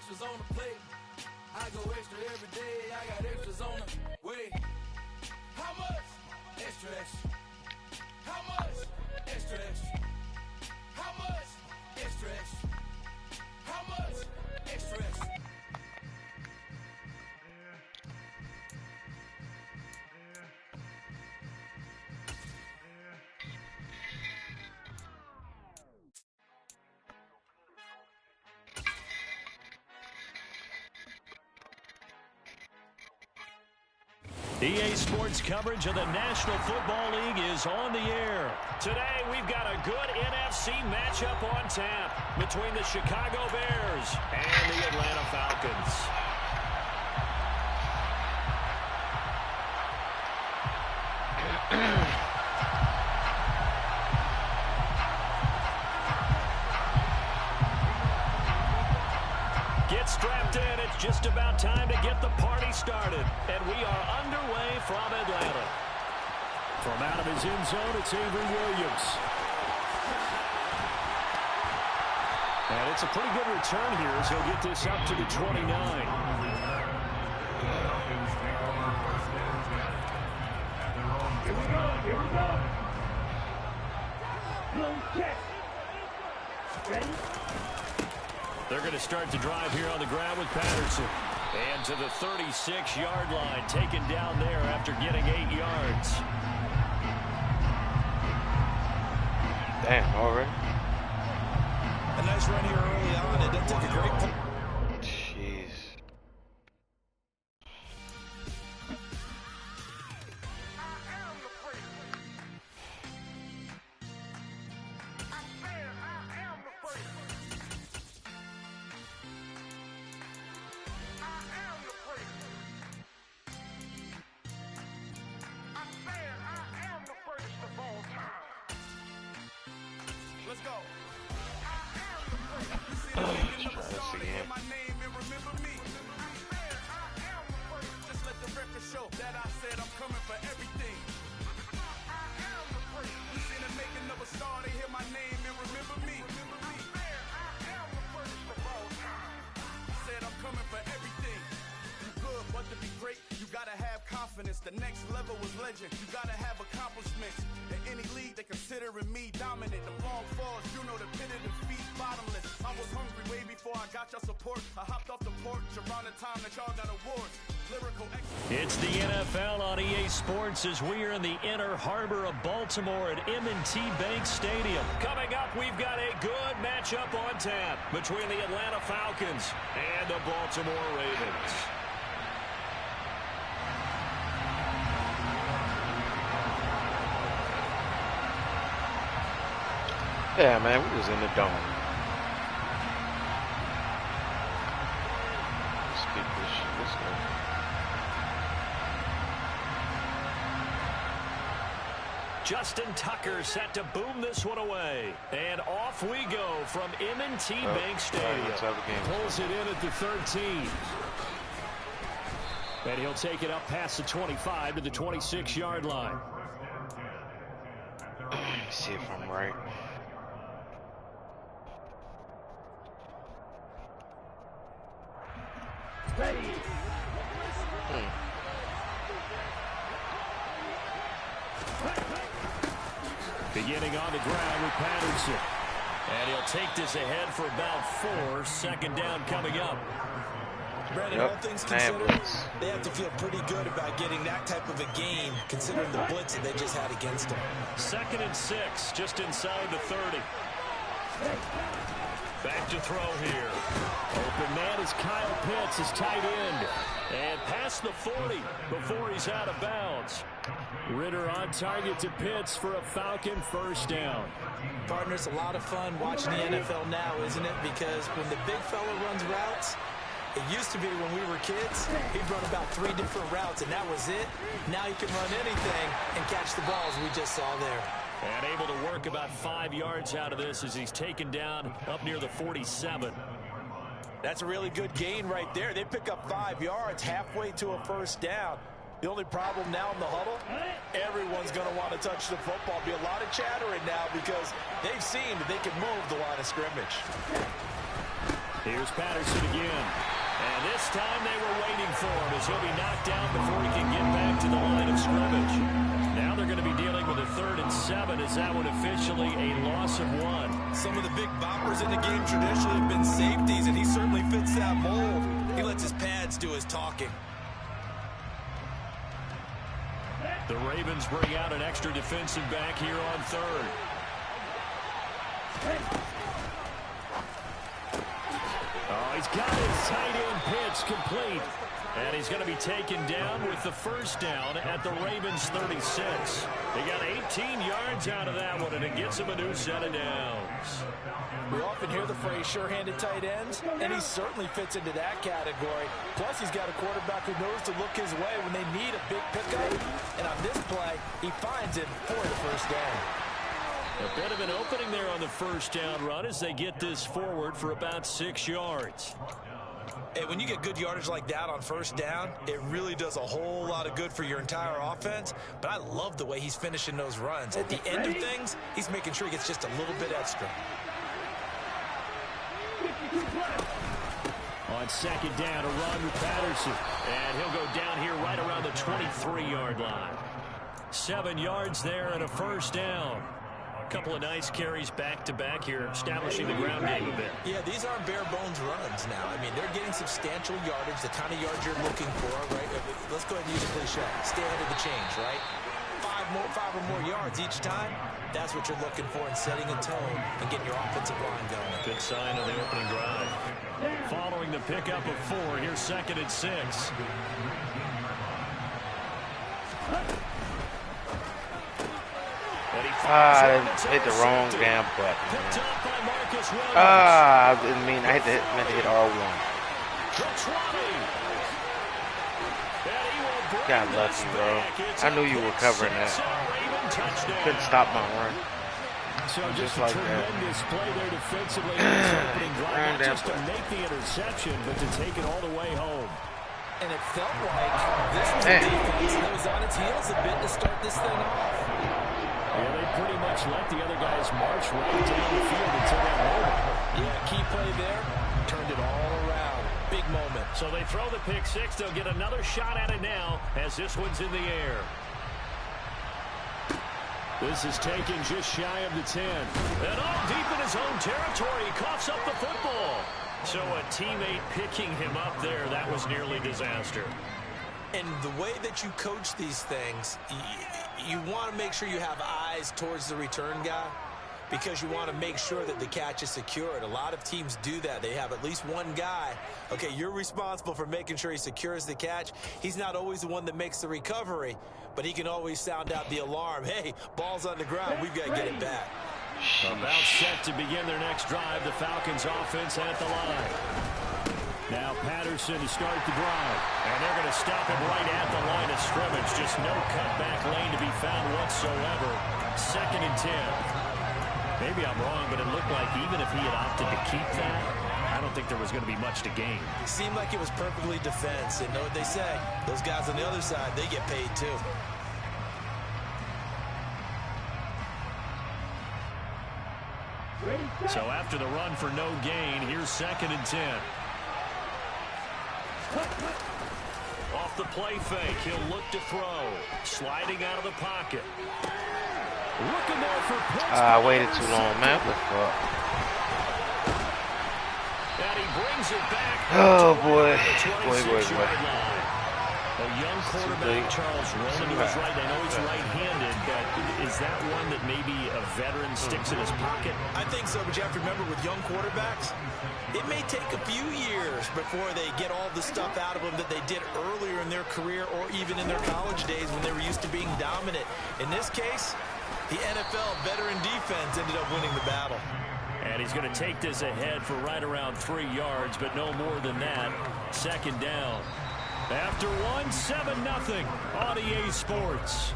extras on the plate. I go extra every day. I got extras on the way. How much? Extra, extra. How much? Extra, extra. How much? Extra, extra. How much? Extra, extra. EA Sports coverage of the National Football League is on the air. Today, we've got a good NFC matchup on tap between the Chicago Bears and the Atlanta Falcons. Get strapped in. It's just about time to get the party started. And we are underway from Atlanta. From out of his end zone, it's Avery Williams. And it's a pretty good return here as he'll get this up to the 29. Here we go. Here we go. Blow check. Ready? They're going to start the drive here on the ground with Patterson. And to the 36-yard line, taken down there after getting 8 yards. Damn, already? A nice run here early on. It did take a great play. Jeez. Let's go. Let's try this again. Just let the record show that I said I'm coming for everything. You seen the making of a star, they hear my name and remember me. I said I'm coming for everything. You good, but to be great, you gotta have confidence. The next level was legend. You gotta have accomplishments. In any league, they considering me dominant. The long falls, you know the pit of defeat, bottomless. I was hungry way before I got your support. I hopped off the porch around the time that y'all got awards. Lyrical excellence. It's the NFL on EA Sports as we are in the inner harbor of Baltimore at M&T Bank Stadium. Coming up, we've got a good matchup on tap between the Atlanta Falcons and the Baltimore Ravens. Yeah, man, we was in the dome. Let's keep this shit. Let's go. Justin Tucker set to boom this one away. And off we go from M&T Bank Stadium. Let's have a game. Pulls it in at the 13. And he'll take it up past the 25 to the 26-yard line. Let me see if I'm right. Ready. Beginning on the ground with Patterson. And he'll take this ahead for about 4. Second down coming up. Brandon, all things considered, they have to feel pretty good about getting that type of a gain, considering the blitz that they just had against them. 2nd and 6, just inside the 30. Back to throw here. Open man is Kyle Pitts, his tight end. And past the 40 before he's out of bounds. Ritter on target to Pitts for a Falcon first down. Partners, a lot of fun watching the NFL now, isn't it? Because when the big fella runs routes, it used to be when we were kids, he'd run about 3 different routes, and that was it. Now he can run anything and catch the balls we just saw there. And able to work about 5 yards out of this as he's taken down up near the 47. That's a really good gain right there. They pick up 5 yards halfway to a first down. The only problem now in the huddle, everyone's going to want to touch the football. Be a lot of chattering now because they've seen that they can move the line of scrimmage. Here's Patterson again. And this time they were waiting for him as he'll be knocked down before he can get back to the line of scrimmage. Now they're going to be dealing with a 3rd and 7 as that one officially a loss of 1. Some of the big boppers in the game traditionally have been safeties, and he certainly fits that mold. He lets his pads do his talking. The Ravens bring out an extra defensive back here on 3rd. Oh, he's got his tight end pitch complete. And he's going to be taken down with the first down at the Ravens 36. He got 18 yards out of that one, and it gets him a new set of downs. We often hear the phrase sure-handed tight ends, and he certainly fits into that category. Plus, he's got a quarterback who knows to look his way when they need a big pickup. And on this play, he finds it for the first down. A bit of an opening there on the first down run as they get this forward for about 6 yards. Hey, when you get good yardage like that on first down, it really does a whole lot of good for your entire offense. But I love the way he's finishing those runs. At the end of things, he's making sure he gets just a little bit extra. On second down, a run with Patterson. And he'll go down here right around the 23-yard line. 7 yards there and a first down. A couple of nice carries back-to-back here, establishing the ground game a bit. Yeah, these aren't bare-bones runs now. I mean, they're getting substantial yardage, the kind of yards you're looking for, right? Let's go ahead and use a cliche. Stay ahead of the change, right? Five or more yards each time. That's what you're looking for in setting a tone and getting your offensive line going. Good sign of the opening drive. Following the pickup of 4, here's 2nd and 6. I hit the wrong damn button. I didn't mean I meant to hit R1. Got lucky, bro. I knew you were covering that. Couldn't stop my run. So just like tremendous play there defensively in this opening drive, not just to make the interception, but to take it all the way home. And it felt like this was a defense that was on its heels a bit to start this thing off. Yeah, they pretty much let the other guys march right down the field until that moment. Yeah, key play there, turned it all around. Big moment. So they throw the pick 6. They'll get another shot at it now as this one's in the air. This is taken just shy of the 10. And all deep in his own territory, he coughs up the football. So a teammate picking him up there, that was nearly disaster. And the way that you coach these things, you want to make sure you have eyes towards the return guy because you want to make sure that the catch is secured. A lot of teams do that. They have at least one guy. Okay, you're responsible for making sure he secures the catch. He's not always the one that makes the recovery, but he can always sound out the alarm. Hey, ball's on the ground. We've got to get it back. About set to begin their next drive. The Falcons offense at the line. Now Patterson to start the drive. And they're going to stop him right at the line of scrimmage. Just no cutback lane to be found whatsoever. 2nd and 10. Maybe I'm wrong, but it looked like even if he had opted to keep that, I don't think there was going to be much to gain. It seemed like it was perfectly defense. And know what they say? Those guys on the other side, they get paid too. So after the run for no gain, here's 2nd and 10. Off the play fake, he'll look to throw. Sliding out of the pocket. Looking there for Pittsburgh. I waited too long, man. What the fuck? And he brings it back. Oh, boy. Boy. A young quarterback, Charles Roman, he was right. I know he's right-handed, but is that one that maybe a veteran sticks in his pocket? I think so, but you have to remember with young quarterbacks, it may take a few years before they get all the stuff out of them that they did earlier in their career or even in their college days when they were used to being dominant. In this case, the NFL veteran defense ended up winning the battle. And he's going to take this ahead for right around 3 yards, but no more than that. 2nd down. After 1, 7-0 on EA Sports.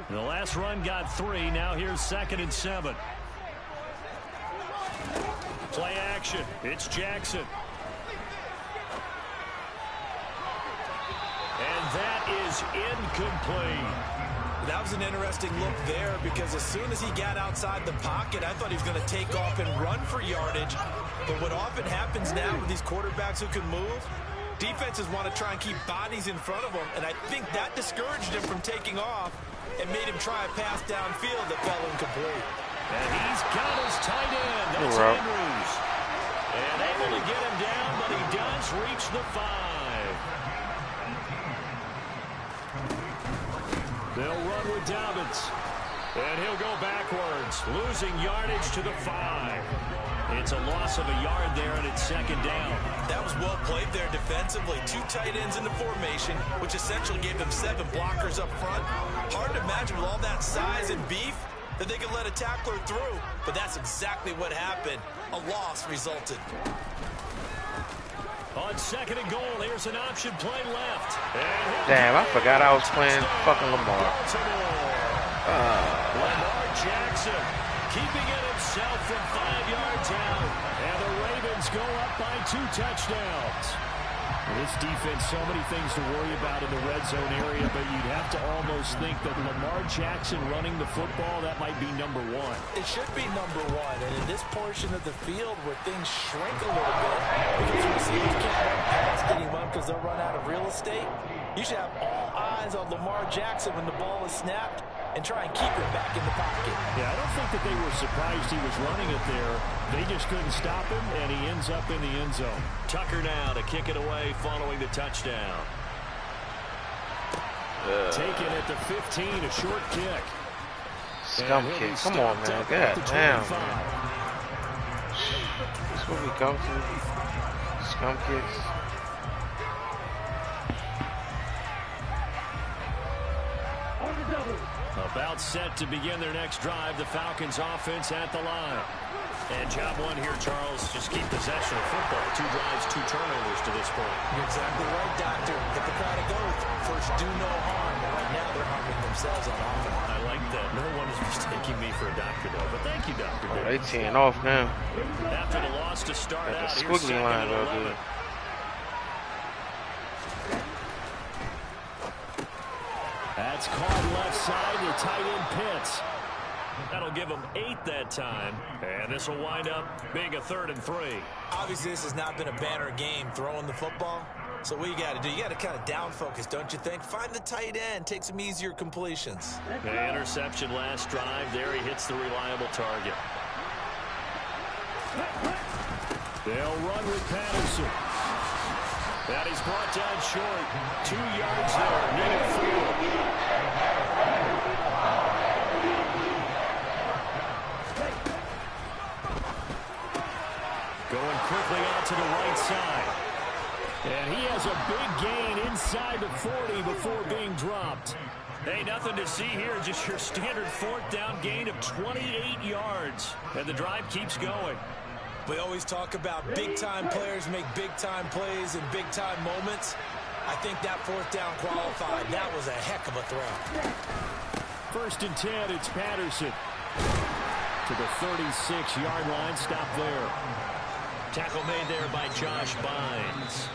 The last run got 3. Now here's 2nd and 7. Play action. It's Jackson. And that is incomplete. That was an interesting look there because as soon as he got outside the pocket, I thought he was going to take off and run for yardage. But what often happens now with these quarterbacks who can move, defenses want to try and keep bodies in front of them, and I think that discouraged him from taking off and made him try a pass downfield that fell incomplete. And he's got his tight end. That's Andrews. And able to get him down, but he does reach the 5. They'll run with Dobbins. And he'll go backwards, losing yardage to the 5. It's a loss of a yard there, and it's second down. That was well played there defensively. 2 tight ends in the formation, which essentially gave them 7 blockers up front. Hard to imagine with all that size and beef that they could let a tackler through, but that's exactly what happened. A loss resulted. On second and goal, here's an option play left. Damn, I forgot I was playing fucking Lamar. Lamar Jackson keeping it himself from 5 yards out. And the Ravens go up by 2 touchdowns. This defense, so many things to worry about in the red zone area, but you'd have to almost think that Lamar Jackson running the football, that might be number 1. It should be number 1, and in this portion of the field where things shrink a little bit, because receivers can't run past anyone because they'll run out of real estate, you should have all eyes on Lamar Jackson when the ball is snapped and try and keep it back in the pocket. Yeah, I don't think that they were surprised he was running it there. They just couldn't stop him, and he ends up in the end zone. Tucker now to kick it away following the touchdown. Taken at the 15, a short kick. Scum kick. Come on, man. God damn, man. That's what we go to. Scum kicks. About set to begin their next drive. The Falcons offense at the line. And job 1 here, Charles. Just keep possession of football. 2 drives, 2 turnovers to this point. You're exactly right, Doctor. Hit the crowd of gold. First, do no harm. But right now, they're harming themselves on offense. I like that. No one is mistaking me for a doctor, though. But thank you, Doctor. Oh, they teeing off now. After the loss to start got out, the squiggly line real good. That's caught left side to tight end Pitts. That'll give them 8 that time. And this will wind up being a 3rd and 3. Obviously, this has not been a banner game throwing the football. So what you got to do, you got to kind of down focus, don't you think? Find the tight end, take some easier completions. The interception last drive. There he hits the reliable target. They'll run with Patterson. And he's brought down short. 2 yards there. Needed 4. Going quickly out to the right side. And he has a big gain inside the 40 before being dropped. Hey, nothing to see here. Just your standard 4th down gain of 28 yards. And the drive keeps going. We always talk about big-time players make big-time plays in big-time moments. I think that 4th down qualified. That was a heck of a throw. 1st and 10, it's Patterson. To the 36-yard line, stop there. Tackle made there by Josh Bynes.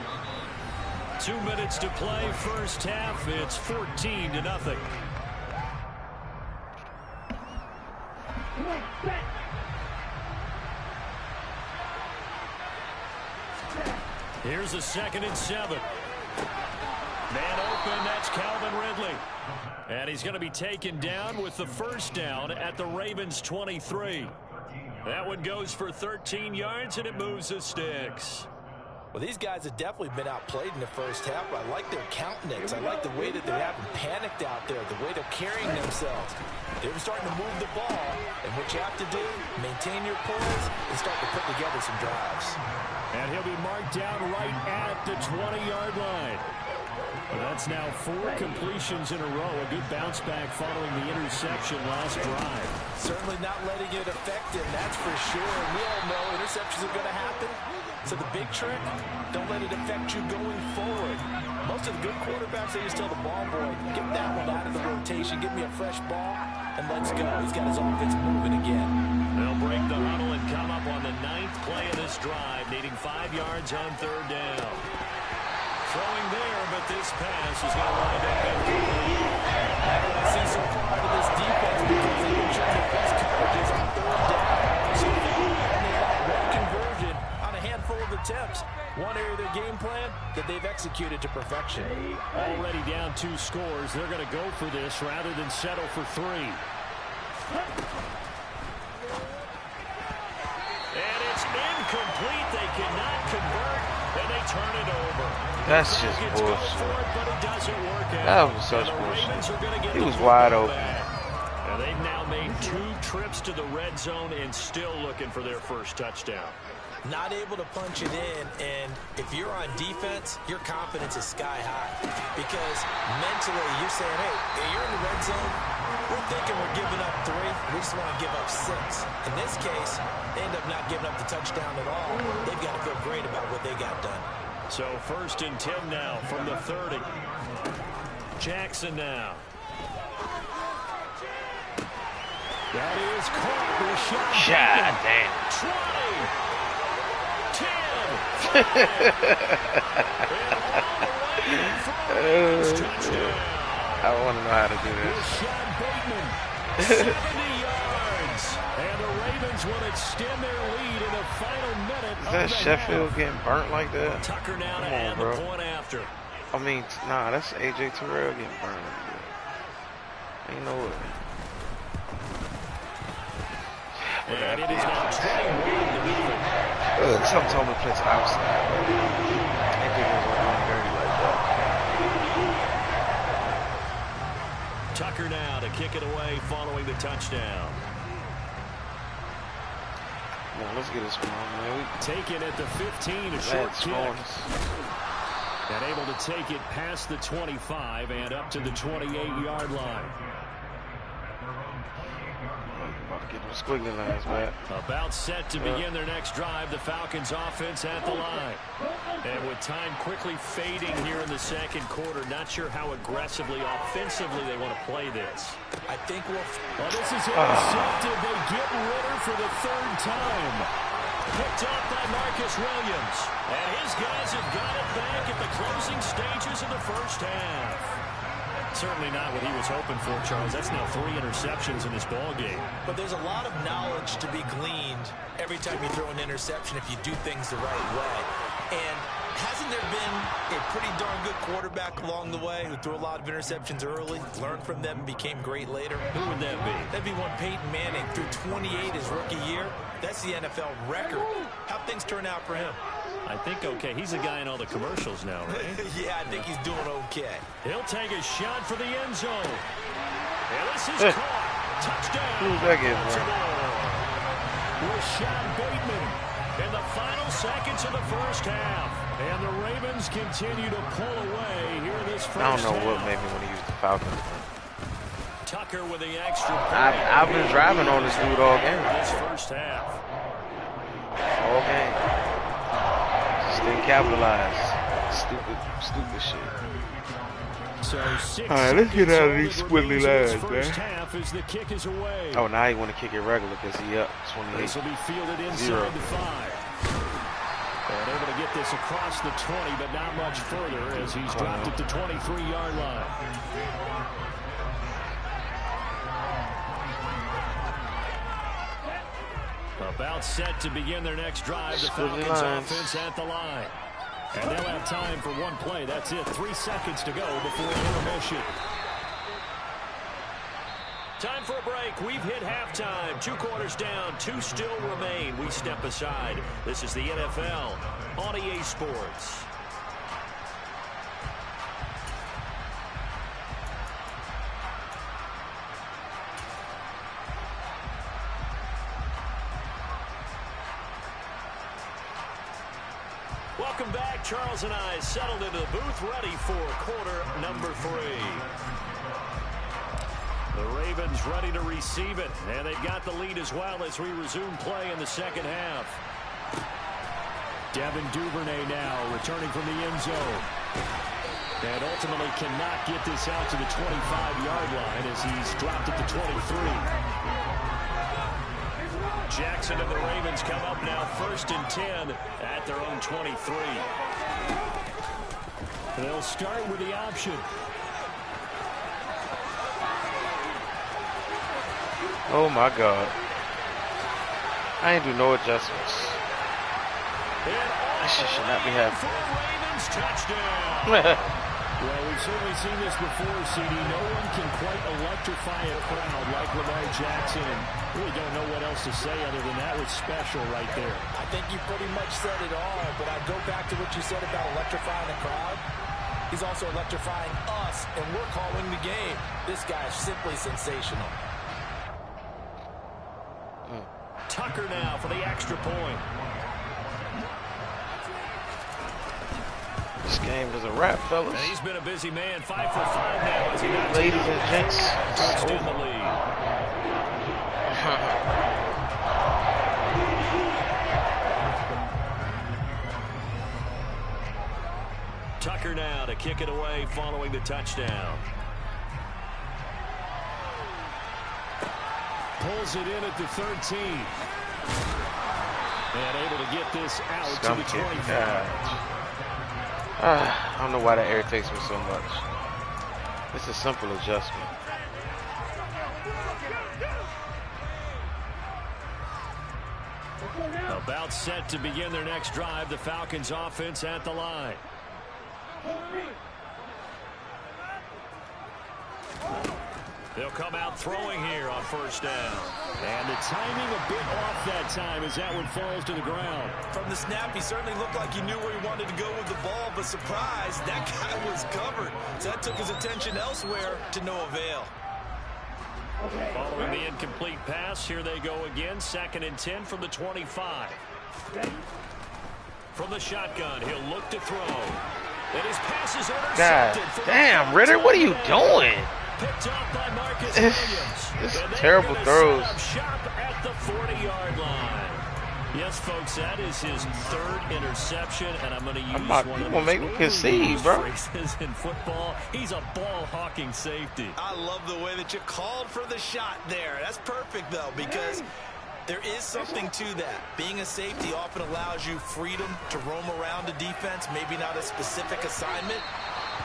2 minutes to play, first half. It's 14-0. Here's a 2nd and 7. Man open, that's Calvin Ridley. And he's going to be taken down with the 1st down at the Ravens' 23. That one goes for 13 yards, and it moves the sticks. Well, these guys have definitely been outplayed in the first half. I like their countenance. I like the way that they haven't panicked out there, the way they're carrying themselves. They're starting to move the ball, and what you have to do, maintain your poise and start to put together some drives. And he'll be marked down right at the 20-yard line. That's now 4 completions in a row. A good bounce back following the interception last drive. Certainly not letting it affect him, that's for sure. And we all know interceptions are going to happen. So the big trick, don't let it affect you going forward. Most of the good quarterbacks, they just tell the ball boy, get that one out of the rotation, give me a fresh ball, and let's go. He's got his offense moving again. They'll break the huddle and come up on the 9th play of this drive, needing 5 yards on 3rd down. throwing there, but this pass is going to wind up incomplete. I see so far out of this defense because they've been showing the best coverages on third down. So far, they have one conversion on a handful of attempts. One area of their game plan that they've executed to perfection. Already down 2 scores. They're going to go for this rather than settle for 3. And it's incomplete. They cannot convert, and they turn it over. That's just bullshit. That was such bullshit. He was wide open. And they've now made 2 trips to the red zone and still looking for their first touchdown. Not able to punch it in, and if you're on defense, your confidence is sky high. Because mentally, you're saying, hey, you're in the red zone, we're thinking we're giving up 3, we just want to give up 6. In this case, they end up not giving up the touchdown at all. They've got to feel great about what they got done. So 1st and 10 now from the 30. Jackson now. That is caught. God damn. 20. 10. I want to know how to do this. 70 yards. And the Ravens will extend their lead in the final minute. Is that Sheffield getting burnt like that? Tucker now to add the point after. I mean, nah, that's AJ Terrell getting burnt like that. Ain't no way. And it is now 21. Something told me to play to the outside. I think it was going dirty like that. Tucker now to kick it away following the touchdown. Come on, let's get this one on, man. Taken at the 15, a short kick. And able to take it past the 25 and up to the 28-yard line. Get them squiggly lines, man. About set to begin their next drive, the Falcons offense at the line. And with time quickly fading here in the second quarter, not sure how aggressively, offensively they want to play this. I think well, this is intercepted. They get Ritter for the 3rd time. Picked up by Marcus Williams. And his guys have got it back at the closing stages of the first half. Certainly not what he was hoping for, Charles. That's now 3 interceptions in this ball game. But there's a lot of knowledge to be gleaned every time you throw an interception if you do things the right way. And hasn't there been a pretty darn good quarterback along the way who threw a lot of interceptions early, learned from them, and became great later? Who would that be? That'd be one Peyton Manning, threw 28 his rookie year. That's the NFL record. How'd things turn out for him? I think okay. He's a guy in all the commercials now, right? Yeah, I think he's doing okay. He'll take a shot for the end zone. And this is caught. Touchdown. Who's that getting, Rashad Bateman in the final seconds of the first half. And the Ravens continue to pull away here this first half. I don't know what made me want to use the Falcons. Tucker with the extra point. I've been driving on this dude all game. This first half. All game. Just didn't capitalize. Stupid shit. So all right, let's get out of these squiggly lines, man. Half as the kick is away. Oh, now he want to kick it regular because he up 28. This will be fielded inside the 5. And able to get this across the 20, but not much further as he's dropped at the 23-yard line. About set to begin their next drive. The Falcons offense at the line. And they'll have time for one play. That's it. 3 seconds to go before intermission. Time for a break. We've hit halftime. 2 quarters down. 2 still remain. We step aside. This is the NFL on EA Sports. Welcome back. Charles and I settled into the booth, ready for quarter number 3. The Ravens ready to receive it, and they've got the lead as well as we resume play in the second half. Devin Duvernay now returning from the end zone. And ultimately cannot get this out to the 25-yard line as he's dropped at the 23. Jackson and the Ravens come up now 1st and 10 at their own 23. They'll start with the option. Oh my God. I ain't do no adjustments. That shit should not be happening. Ravens touchdown. Well, we've certainly seen this before, CD. No one can quite electrify a crowd like Lamar Jackson. And really don't know what else to say other than that was special right there. I think you pretty much said it all, but I go back to what you said about electrifying the crowd. He's also electrifying us, and we're calling the game. This guy is simply sensational. Tucker now for the extra point. This game is a wrap, fellas. And he's been a busy man, 5 for 5 now. As he Ladies and gents, touched in the lead. Tucker now to kick it away following the touchdown. Pulls it in at the 13. And able to get this out to the 25. I don't know why that irritates me so much. It's a simple adjustment. About set to begin their next drive. The Falcons offense at the line. They'll come out throwing here on first down. And the timing a bit off that time as that one falls to the ground. From the snap, he certainly looked like he knew where he wanted to go with the ball, but surprise, that guy was covered. So that took his attention elsewhere to no avail. Following the incomplete pass, here they go again. 2nd and 10 from the 25. From the shotgun, he'll look to throw. And his pass is intercepted. God damn, Ritter, what are you doing? Picked up by Marcus Williams. This terrible throws. Shop at the 40-yard line. Yes, folks, that is his 3rd interception, and I'm going to use one of the phrases in football. He's a ball-hawking safety. I love the way that you called for the shot there. That's perfect, though, because there is something to that. Being a safety often allows you freedom to roam around a defense, maybe not a specific assignment.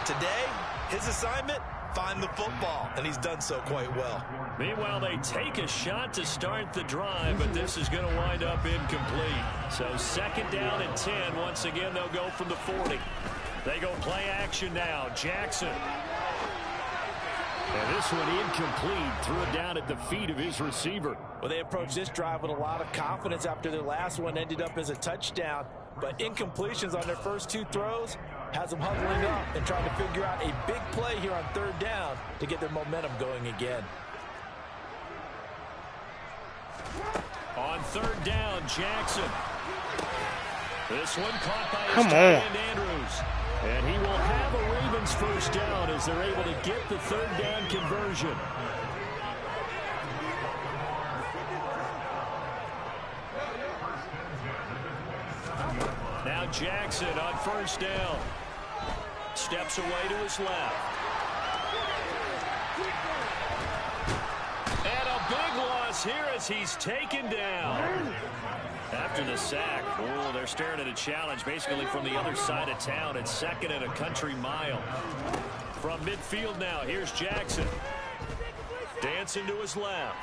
Today, his assignment, find the football, and he's done so quite well. Meanwhile, they take a shot to start the drive, but this is going to wind up incomplete. So 2nd down and 10. Once again, they'll go from the 40. They go play action now. Jackson. And this one incomplete. Threw it down at the feet of his receiver. Well, they approached this drive with a lot of confidence after their last one ended up as a touchdown. But incompletions on their first 2 throws has them huddling up and trying to figure out a big play here on 3rd down to get their momentum going again. On 3rd down, Jackson. This one caught by his Come tight on. end Andrews. And he will have a Ravens first down as they're able to get the 3rd down conversion. Now Jackson on first down. Steps away to his left. And a big loss here as he's taken down. After the sack, oh, they're staring at a challenge basically from the other side of town. It's 2nd and a country mile. From midfield now, here's Jackson. Dancing to his left.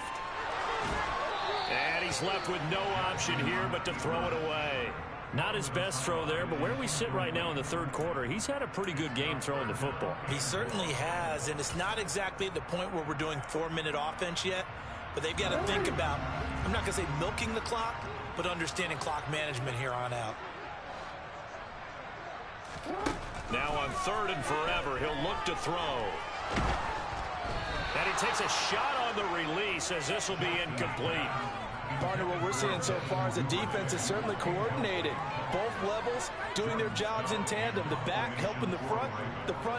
And he's left with no option here but to throw it away. Not his best throw there, but where we sit right now in the 3rd quarter, he's had a pretty good game throwing the football. He certainly has, and it's not exactly at the point where we're doing 4-minute offense yet, but they've got to think about, I'm not going to say milking the clock, but understanding clock management here on out. Now on 3rd and forever, he'll look to throw. And he takes a shot on the release as this will be incomplete. Partner, what we're seeing so far is the defense is certainly coordinated. Both levels doing their jobs in tandem. The back helping the front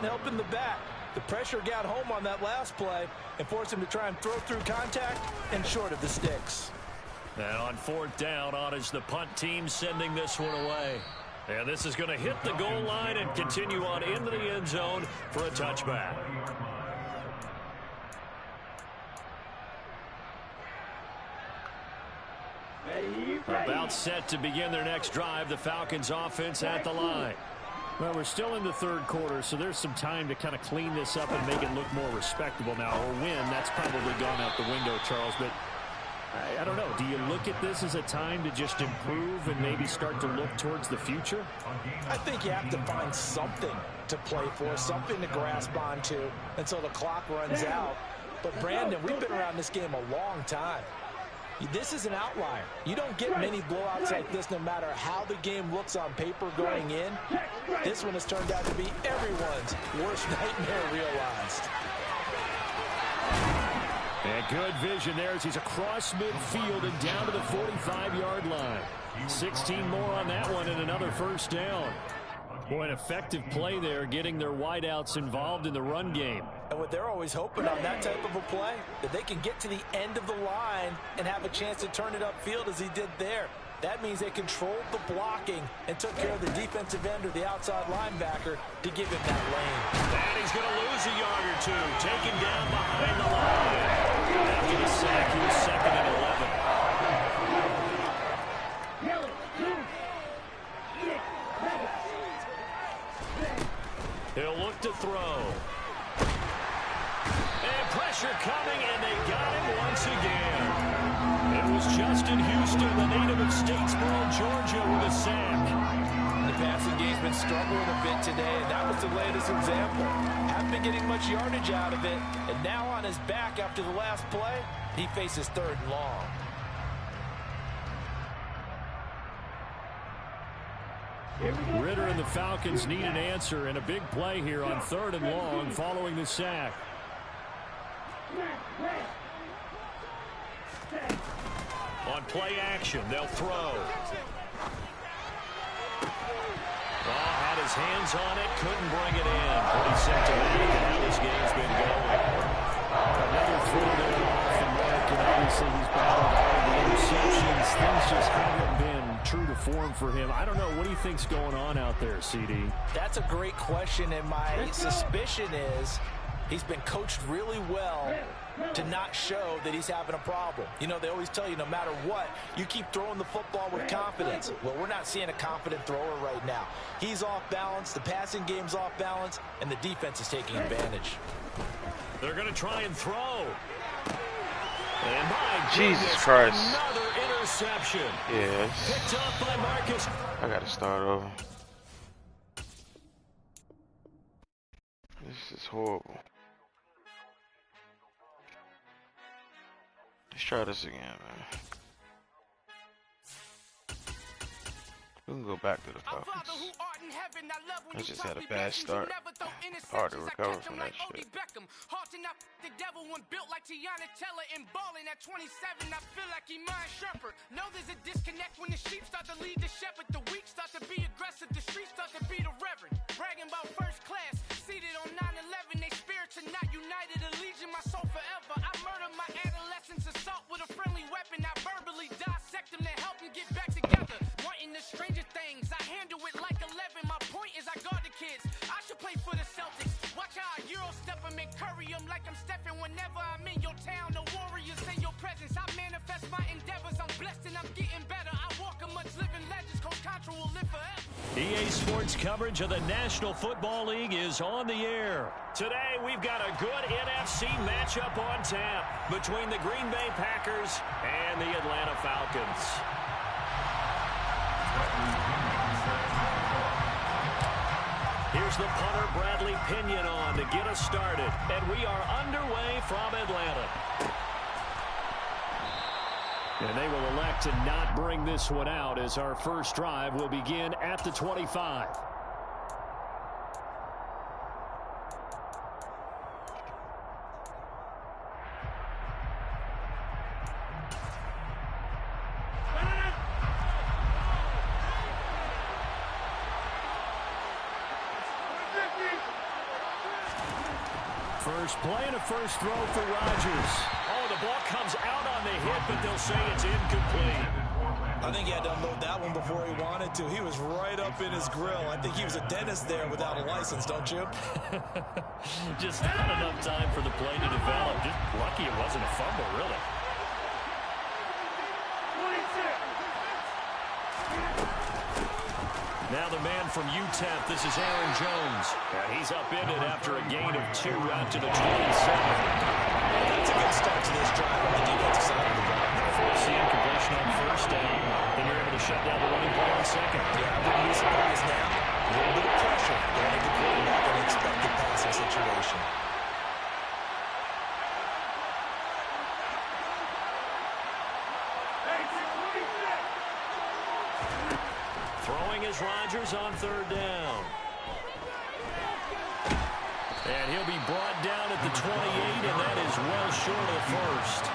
helping the back. The pressure got home on that last play and forced him to try and throw through contact and short of the sticks. And on 4th down, on is the punt team sending this one away. And this is going to hit the goal line and continue on into the end zone for a touchback. About set to begin their next drive. The Falcons offense at the line. Well, we're still in the third quarter, so there's some time to kind of clean this up and make it look more respectable now. Or win, that's probably gone out the window, Charles. But I don't know. Do you look at this as a time to just improve and maybe start to look towards the future? I think you have to find something to play for, something to grasp onto until the clock runs out. But, Brandon, we've been around this game a long time. This is an outlier. You don't get many blowouts like this no matter how the game looks on paper going in. This one has turned out to be everyone's worst nightmare realized. And good vision there as he's across midfield and down to the 45-yard line. 16 more on that one and another first down. Boy, an effective play there, getting their wideouts involved in the run game. And what they're always hoping on that type of a play, that they can get to the end of the line and have a chance to turn it upfield as he did there. That means they controlled the blocking and took care of the defensive end or the outside linebacker to give him that lane. And he's going to lose a yard or two, taken down behind the line. After the sack, he was second and 11. He'll look to throw. And pressure coming, and they got him once again. It was Justin Houston, the native of Statesboro, Georgia, with a sack. The passing game's been struggling a bit today, and that was the latest example. Haven't been getting much yardage out of it, and now on his back after the last play, he faces third and long. Ritter and the Falcons need an answer and a big play here on third and long following the sack. On play action, they'll throw. Had his hands on it, couldn't bring it in. Pretty symptomatic of how this game's been going. Another throw there off the mark, and obviously he's battled all of the interceptions. Things just haven't been true to form for him. I don't know. What do you think's going on out there, CD? That's a great question, and my suspicion is he's been coached really well to not show that he's having a problem. You know, they always tell you no matter what, you keep throwing the football with confidence. Well, we're not seeing a confident thrower right now. He's off balance, the passing game's off balance, and the defense is taking advantage. They're going to try and throw. And my Jesus Christ. Another interception. Yes. Picked up by Marcus. I got to start over. This is horrible. Let's try this again, man. We can go back to the Falcons. I just had a bad start. Hard to recover from that shit. The devil when built like Tiana Teller and balling at 27. I feel like Iman Shumpert. No, there's a disconnect when the sheep start to lead the shepherd. The weak start to be aggressive. The streets start to be the reverend. Bragging about first class, seated on 9/11. They spirits are not united. Allegiant my soul forever. I murdered my adolescence, assault with a friendly weapon. I verbally dissect them to help them get back together. Wanting the stranger things, I handle it like 11. My point is I guard the kids. I should play for the Celtics. Watch how I Euro step them and curry them like I'm stepping whenever I'm in your town. The warriors in your presence. I manifest my endeavors. I'm blessed and I'm getting better. I walk amongst living legends. Coach Contra will live forever. EA Sports coverage of the National Football League is on the air. Today, we've got a good NFC matchup on tap between the Green Bay Packers and the Atlanta Falcons. Here's the punter, Bradley Pinion, on to get us started. And we are underway from Atlanta. And they will elect to not bring this one out as our first drive will begin at the 25. First play and a first throw for Rodgers. Oh, the ball comes out on the hit, but they'll say it's incomplete. I think he had to unload that one before he wanted to. He was right up in his grill. I think he was a dentist there without a license, don't you? Just not enough time for the play to develop. Just lucky it wasn't a fumble, really. Now the man from UTEP, this is Aaron Jones. And he's upended after a gain of 2 out to the 27. That's a good start to this drive on the defensive side of the ball. Force the incompletion on first down. Then you're able to shut down the running play on second. Yeah, I wouldn't be surprised now. A little bit of pressure going to the quarterback in an expected passing situation. Throwing is Rodgers on 3rd down. And he'll be brought down at the 28, and that is well short of the first.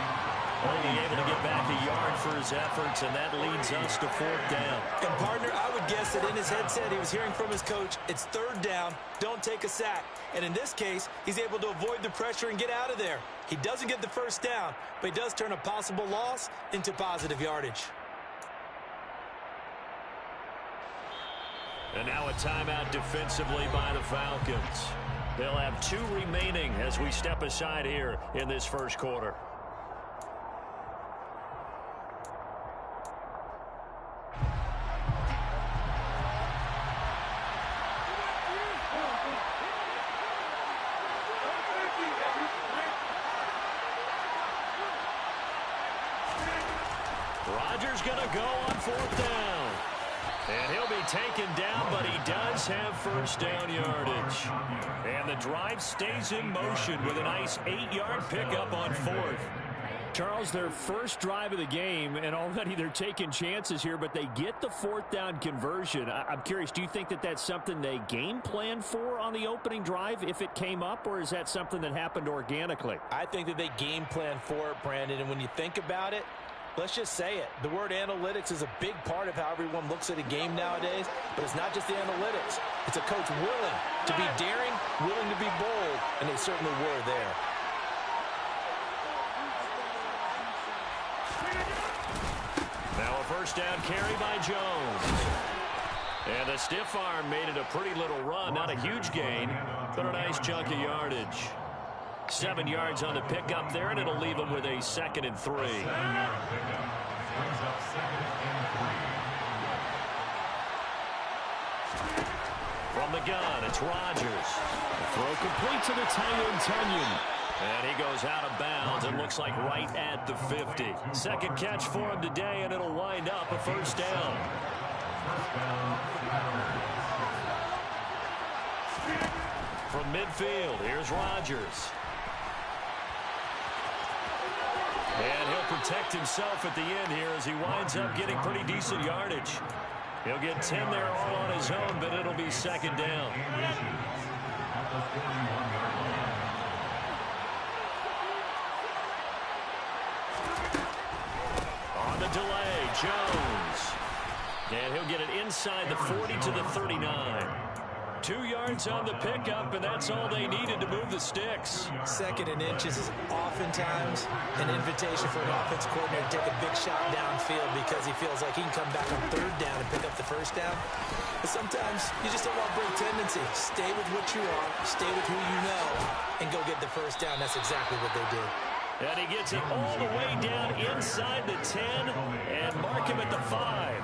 Only able to get back a yard for his efforts, and that leads us to 4th down. And, partner, I would guess that in his headset he was hearing from his coach, it's 3rd down, don't take a sack. And in this case, he's able to avoid the pressure and get out of there. He doesn't get the first down, but he does turn a possible loss into positive yardage. And now a timeout defensively by the Falcons. They'll have 2 remaining as we step aside here in this first quarter. Rodgers going to go on 4th down. And he'll be taken down, but he does have first down yardage. And the drive stays in motion with a nice 8-yard pickup on 4th. Charles, their first drive of the game, and already they're taking chances here, but they get the 4th down conversion. I'm curious, do you think that that's something they game plan for on the opening drive if it came up, or is that something that happened organically? I think that they game plan for it, Brandon, and when you think about it, let's just say it. The word analytics is a big part of how everyone looks at a game nowadays, but it's not just the analytics. It's a coach willing to be daring, willing to be bold, and they certainly were there. Now a first down carry by Jones. And the stiff arm made it a pretty little run. Not a huge gain, but a nice chunk of yardage. 7 yards on the pickup there, and it'll leave him with a 2nd and 3. From the gun, it's Rodgers. Throw complete to the tight end, Tunyon. And he goes out of bounds. It looks like right at the 50. 2nd catch for him today, and it'll wind up a first down. From midfield, here's Rodgers. And he'll protect himself at the end here as he winds up getting pretty decent yardage. He'll get 10 there all on his own, but it'll be 2nd down. On the delay, Jones. And he'll get it inside the 40 to the 39. 2 yards on the pickup, and that's all they needed to move the sticks. 2nd and inches is oftentimes an invitation for an offense coordinator to take a big shot downfield because he feels like he can come back on 3rd down and pick up the first down. But sometimes you just don't want to break tendency. Stay with what you are, stay with who you know, and go get the first down. That's exactly what they did. And he gets it all the way down inside the 10 and mark him at the 5.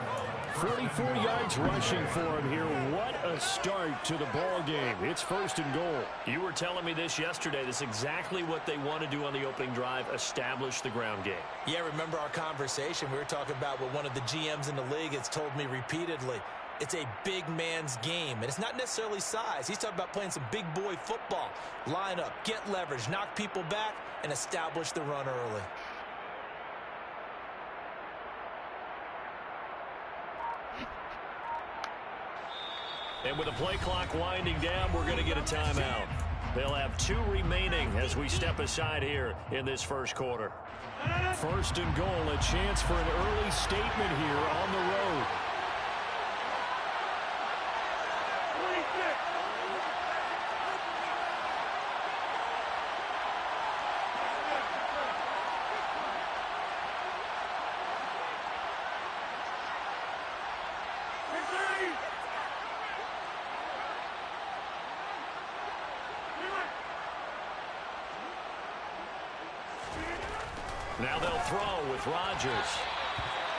44 yards rushing for him here. What a start to the ball game. It's 1st and goal. You were telling me this yesterday. This is exactly what they want to do on the opening drive, establish the ground game. Yeah, remember our conversation? We were talking about what one of the GMs in the league has told me repeatedly. It's a big man's game, and it's not necessarily size. He's talking about playing some big boy football. Line up, get leverage, knock people back, and establish the run early. And with the play clock winding down, we're going to get a timeout. They'll have 2 remaining as we step aside here in this first quarter. 1st and goal, a chance for an early statement here on the road. Now they'll throw with Rodgers.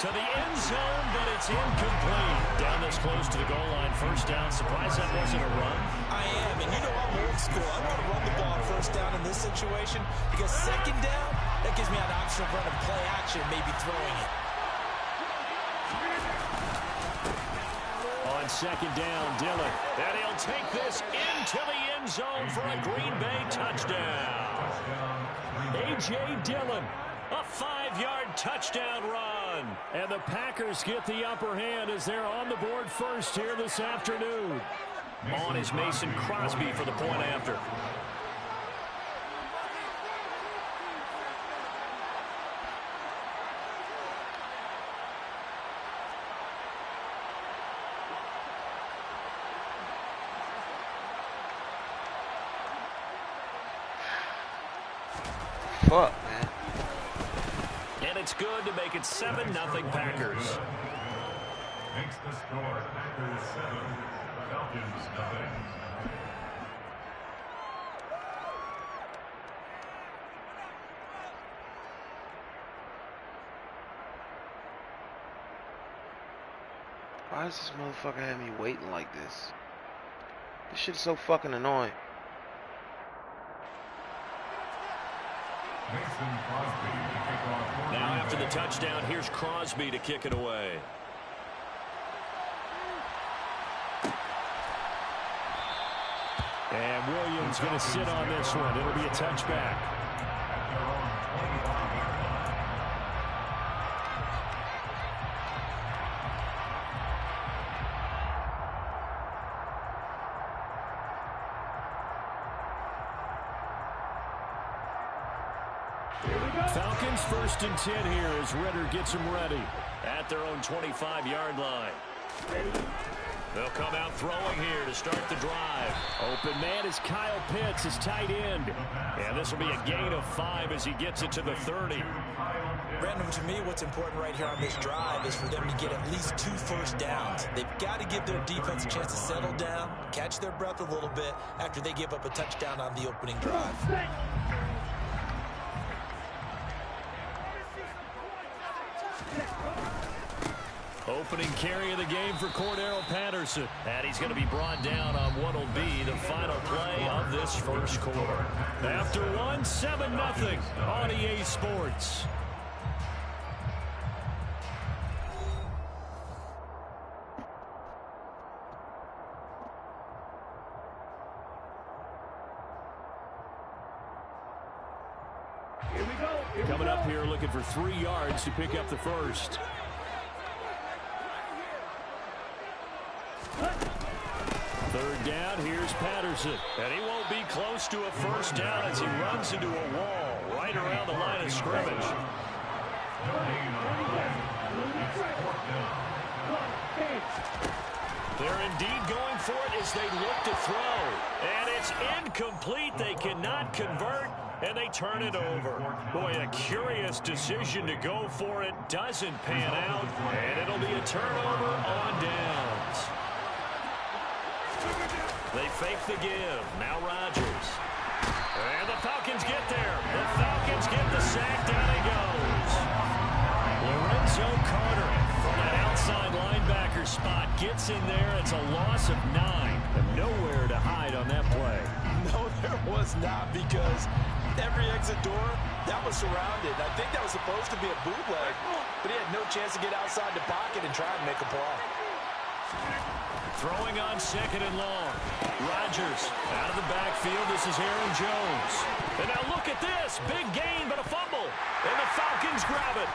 to the end zone, but it's incomplete. Down this close to the goal line, first down. Surprised that wasn't a run. I am, and you know I'm old school. I'm going to run the ball first down in this situation because second down, that gives me an option of running play action, maybe throwing it. On second down, Dillon. And he'll take this into the end zone for a Green Bay touchdown. A.J. Dillon, a 5-yard touchdown run. And the Packers get the upper hand as they're on the board first here this afternoon. On is Mason Crosby for the point after. Fuck, man. And it's good to make it 7-0 Packers. Makes the score Packers 7, Falcons nothing. Why does this motherfucker have me waiting like this? This shit's so fucking annoying. Now after the touchdown, here's Crosby to kick it away. And Williams going to sit on this one. It'll be a touchback. Falcons 1st and 10 here as Ritter gets them ready at their own 25-yard line. They'll come out throwing here to start the drive. Open man is Kyle Pitts, his tight end. And this will be a gain of 5 as he gets it to the 30. Brandon, to me, what's important right here on this drive is for them to get at least 2 first downs. They've got to give their defense a chance to settle down, catch their breath a little bit after they give up a touchdown on the opening drive. Opening carry of the game for Cordero Patterson. And he's going to be brought down on what will be the final play of this first quarter. After 7-0 on EA Sports. Coming up here looking for 3 yards to pick up the first. Third down, here's Patterson. And he won't be close to a first down as he runs into a wall right around the line of scrimmage. They're indeed going for it as they look to throw. And it's incomplete. They cannot convert, and they turn it over. Boy, a curious decision to go for it. Doesn't pan out, and it'll be a turnover on downs. They fake the give. Now Rodgers. And the Falcons get there. The Falcons get the sack. Down he goes. Lorenzo Carter from that outside linebacker spot gets in there. It's a loss of 9. And nowhere to hide on that play. No, there was not, because every exit door, that was surrounded. I think that was supposed to be a bootleg, but he had no chance to get outside the pocket and try and make a play. Throwing on 2nd and long. Rodgers out of the backfield. This is Aaron Jones. And now look at this. Big gain, but a fumble. And the Falcons grab it.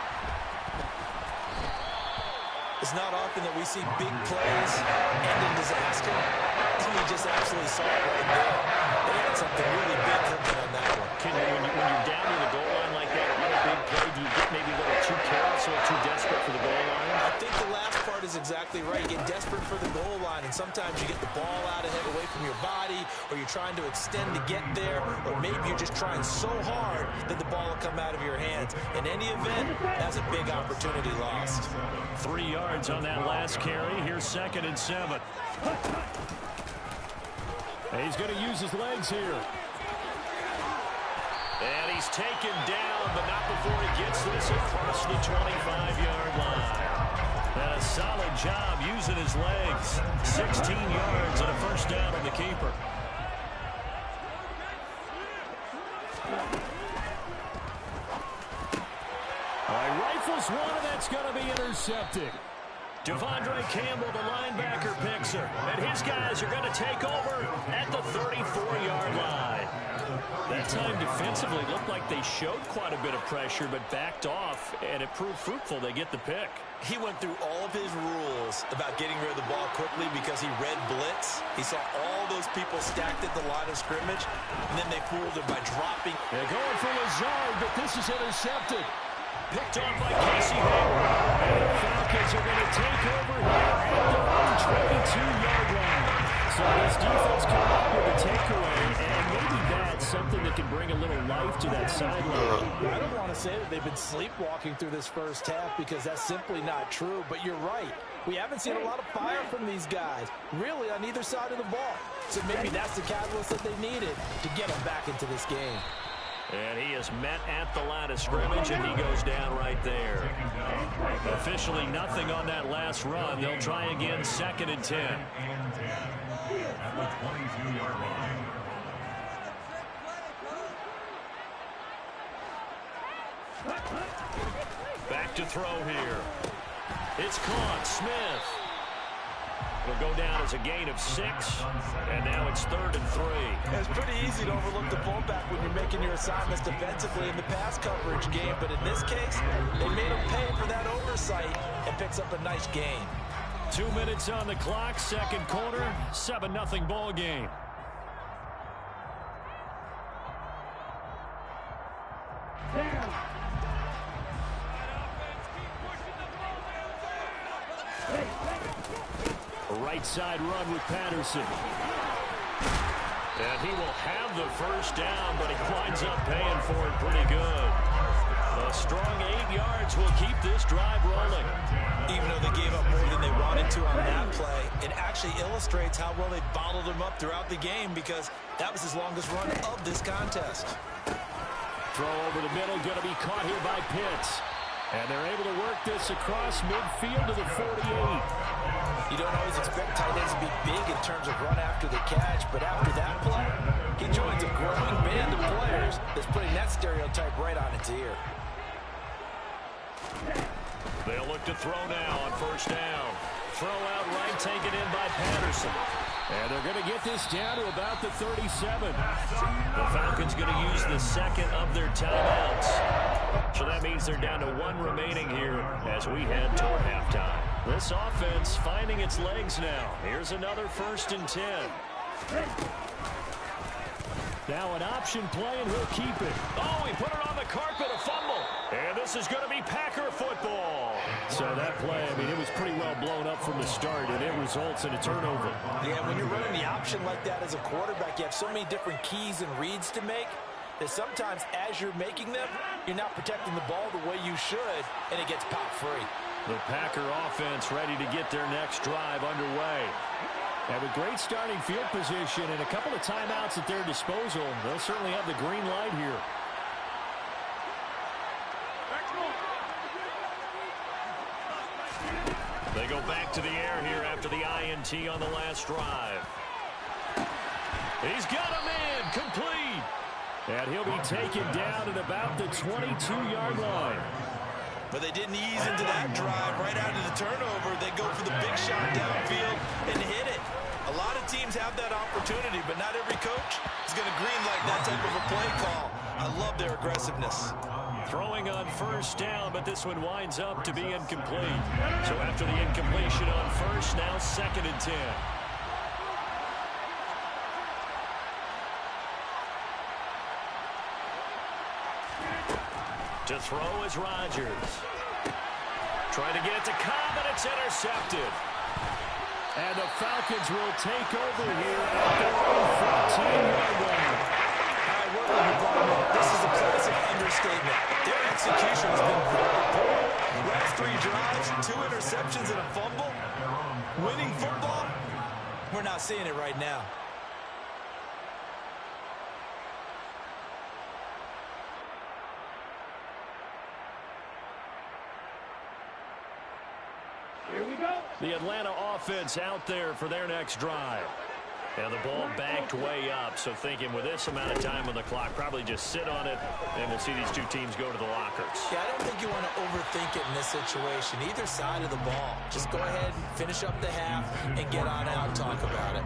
It's not often that we see big plays end in disaster. And we just absolutely saw it right there. They had something really big cooking on that one. When you're down to the goal line like that on a big play, do you get maybe a little too careless or too desperate for the goal line? I think the last part is exactly right. You get desperate for the goal line, and sometimes you get the ball out ahead away from your body, or you're trying to extend to get there, or maybe you're just trying so hard that the ball will come out of your hands. In any event, that's a big opportunity lost. 3 yards on that last carry. Here's 2nd and 7. And he's going to use his legs here. And he's taken down, but not before he gets this across the 25-yard line. And a solid job using his legs. 16 yards and a first down on the keeper. All right, rifles one, and that's going to be intercepted. Devondre Campbell, the linebacker, picks her. And his guys are going to take over at the 34-yard line. That time defensively looked like they showed quite a bit of pressure but backed off, and it proved fruitful. They get the pick. He went through all of his rules about getting rid of the ball quickly because he read blitz. He saw all those people stacked at the line of scrimmage, and then they fooled him by dropping. They're going for Lazard, but this is intercepted. Picked off by Casey Hayward. And the Falcons are going to take over here at their own 22-yard line. So this defense come up with a takeaway, and maybe that's something that can bring a little life to that sideline. I don't want to say that they've been sleepwalking through this first half because that's simply not true, but you're right. We haven't seen a lot of fire from these guys, really, on either side of the ball. So maybe that's the catalyst that they needed to get them back into this game. And he is met at the line of scrimmage, and he goes down right there. Officially nothing on that last run. They'll try again, 2nd and 10. At the 22-yard line. Back to throw here. It's caught. Smith. It'll go down as a gain of 6, and now it's 3rd and 3. It's pretty easy to overlook the fullback when you're making your assignments defensively in the pass coverage game, but in this case, they made him pay for that oversight and picks up a nice gain. 2 minutes on the clock, second quarter, 7-0 ball game. A right side run with Patterson. And he will have the first down, but he winds up paying for it pretty good. A strong 8 yards will keep this drive rolling. Even though they gave up more than they wanted to on that play, it actually illustrates how well they bottled him up throughout the game because that was his longest run of this contest. Throw over the middle, going to be caught here by Pitts. And they're able to work this across midfield to the 48. You don't always expect tight ends to be big in terms of run after the catch, but after that play, he joins a growing band of players that's putting that stereotype right on its ear. They'll look to throw now on first down. Throw out right, taken in by Patterson. And they're going to get this down to about the 37. The Falcons going to use the second of their timeouts. So that means they're down to 1 remaining here as we head toward halftime. This offense finding its legs now. Here's another 1st and 10. Now an option play, and he'll keep it. Oh, he put it on the carpet, a fumble. And this is going to be Packer football. So that play, I mean, it was pretty well blown up from the start, and it results in a turnover. Yeah, when you're running the option like that as a quarterback, you have so many different keys and reads to make that sometimes as you're making them, you're not protecting the ball the way you should, and it gets pop free. The Packer offense ready to get their next drive underway. Have a great starting field position and a couple of timeouts at their disposal. They'll certainly have the green light here. They go back to the air here after the INT on the last drive. He's got him in, complete. And he'll be taken down at about the 22-yard line. But they didn't ease into that drive right out of the turnover. They go for the big shot downfield and hit it. A lot of teams have that opportunity, but not every coach is going to greenlight that type of a play call. I love their aggressiveness. Throwing on first down, but this one winds up to be incomplete. So after the incompletion on first, now 2nd and 10. To throw is Rodgers. Trying to get it to Cobb, and it's intercepted. And the Falcons will take over here at their own 14-yard line. This is a classic understatement. Their execution has been very poor. Last 3 drives, 2 interceptions and a fumble. Winning football, we're not seeing it right now. The Atlanta offense out there for their next drive. And the ball backed way up, so thinking with this amount of time on the clock, probably just sit on it, and we'll see these two teams go to the lockers. Yeah, I don't think you want to overthink it in this situation. Either side of the ball. Just go ahead, finish up the half, and get on out and talk about it.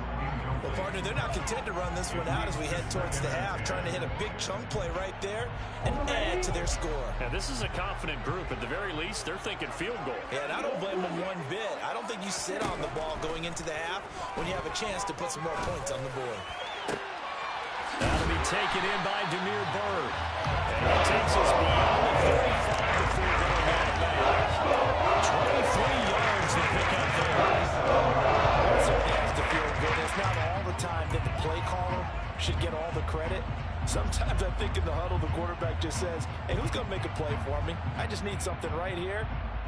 Well, partner, they're not content to run this one out as we head towards the half, trying to hit a big chunk play right there and add to their score. Now, this is a confident group. At the very least, they're thinking field goal. Yeah, and I don't blame them one bit. I don't think you sit on the ball going into the half when you have a chance to put some more points on the board. That'll be taken in by Demir Bird. And he takes us beyond the 35 before going out of bounds. 23 yards to pick up there. It certainly has to feel good. It's not all the time that the play caller should get all the credit. Sometimes I think in the huddle, the quarterback just says, hey, who's going to make a play for me? I just need something right here.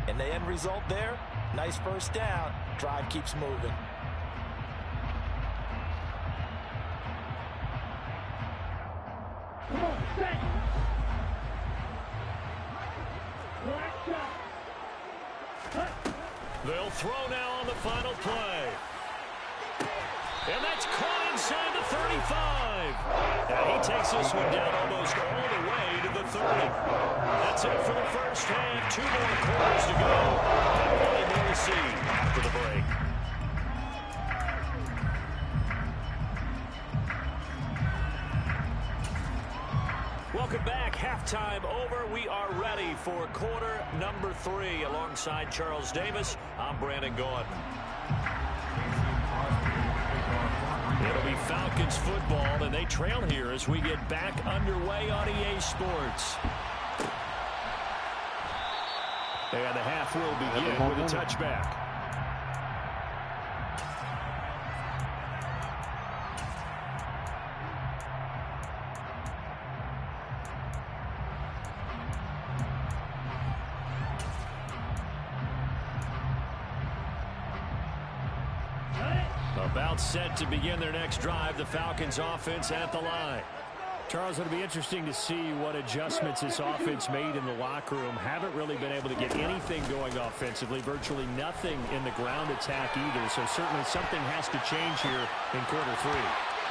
And the end result there, nice first down. Drive keeps moving. They'll throw now on the final play. And that's caught inside the 35. And he takes this one down almost all the way to the 30. That's it for the first half. 2 more quarters to go. And plenty more to see after the break. Welcome back. Halftime over. We are ready for quarter number 3. Alongside Charles Davis, I'm Brandon Gordon. It'll be Falcons football, and they trail here as we get back underway on EA Sports. And the half will begin with a touchback. About set to begin their next drive, the Falcons offense at the line. Charles, it'll be interesting to see what adjustments this offense made in the locker room. Haven't really been able to get anything going offensively, virtually nothing in the ground attack either. So certainly something has to change here in quarter 3.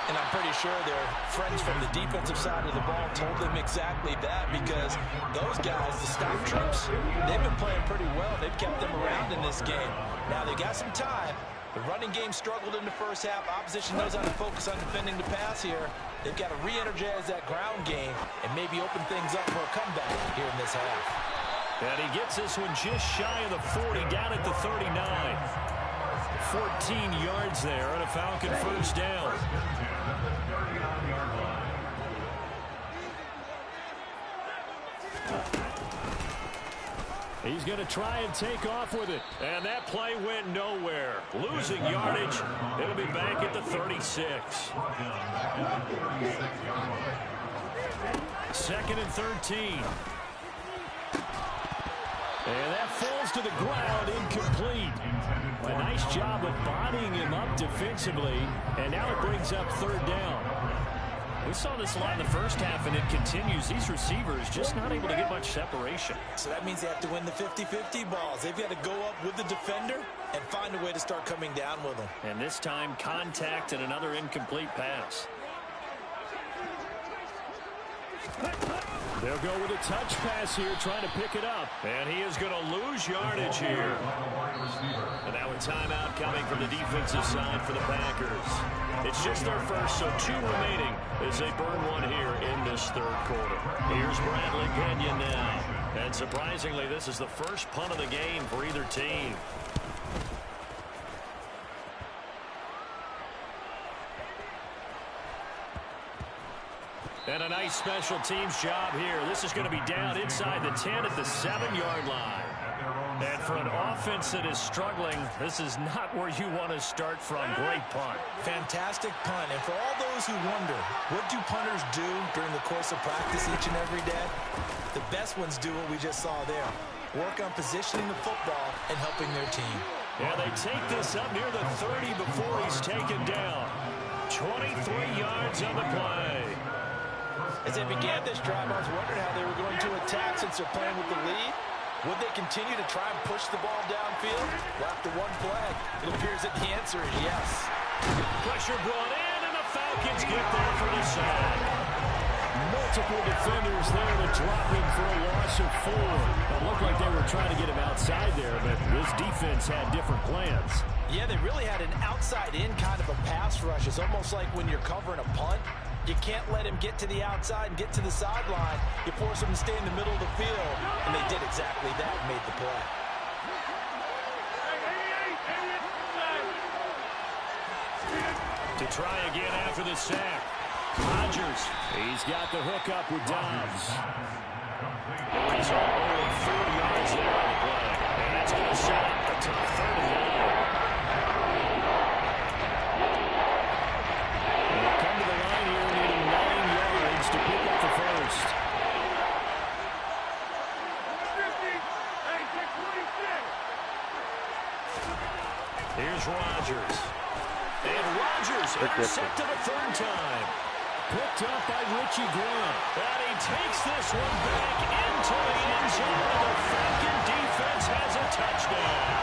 And I'm pretty sure their friends from the defensive side of the ball told them exactly that, because those guys, the stop troops, they've been playing pretty well. They've kept them around in this game. Now they got some time. The running game struggled in the first half. Opposition knows how to focus on defending the pass here. They've got to re-energize that ground game and maybe open things up for a comeback here in this half. And he gets this one just shy of the 40, down at the 39. 14 yards there on a Falcon first down. He's going to try and take off with it. And that play went nowhere. Losing yardage. It'll be back at the 36. 2nd and 13. And that falls to the ground, incomplete. A nice job of bodying him up defensively. And now it brings up 3rd down. We saw this a lot in the first half, and it continues. These receivers just not able to get much separation. So that means they have to win the 50-50 balls. They've got to go up with the defender and find a way to start coming down with them. And this time, contact and another incomplete pass. They'll go with a touch pass here, trying to pick it up. And he is going to lose yardage here. And now a timeout coming from the defensive side for the Packers. It's just their first, so 2 remaining as they burn one here in this 3rd quarter. Here's Bradley Pinion now. And surprisingly, this is the first punt of the game for either team. And a nice special teams job here. This is going to be down inside the 10 at the 7-yard line. And for an offense that is struggling, this is not where you want to start from. Great punt. Fantastic punt. And for all those who wonder, what do punters do during the course of practice each and every day? The best ones do what we just saw there. Work on positioning the football and helping their team. Yeah, they take this up near the 30 before he's taken down. 23 yards on the play. As they began this drive, I was wondering how they were going to attack since they're playing with the lead. Would they continue to try and push the ball downfield? Well, after one play, it appears that the answer is yes. Pressure brought in, and the Falcons get there for the sack. Multiple defenders there to drop him for a loss of 4. It looked like they were trying to get him outside there, but this defense had different plans. Yeah, they really had an outside-in kind of a pass rush. It's almost like when you're covering a punt. You can't let him get to the outside and get to the sideline. You force him to stay in the middle of the field, and they did exactly that and made the play. To try again after the sack. Rodgers, he's got the hookup with Dobbs. He's only 4 yards there on the play. And that's going to set up a tough 3rd and 9. They'll come to the line here needing 9 yards to pick up the first. Here's Rodgers. And Rodgers intercepted a 3rd time. Picked up by Richie Grant. And he takes this one back into the end zone. And the Falcon defense has a touchdown.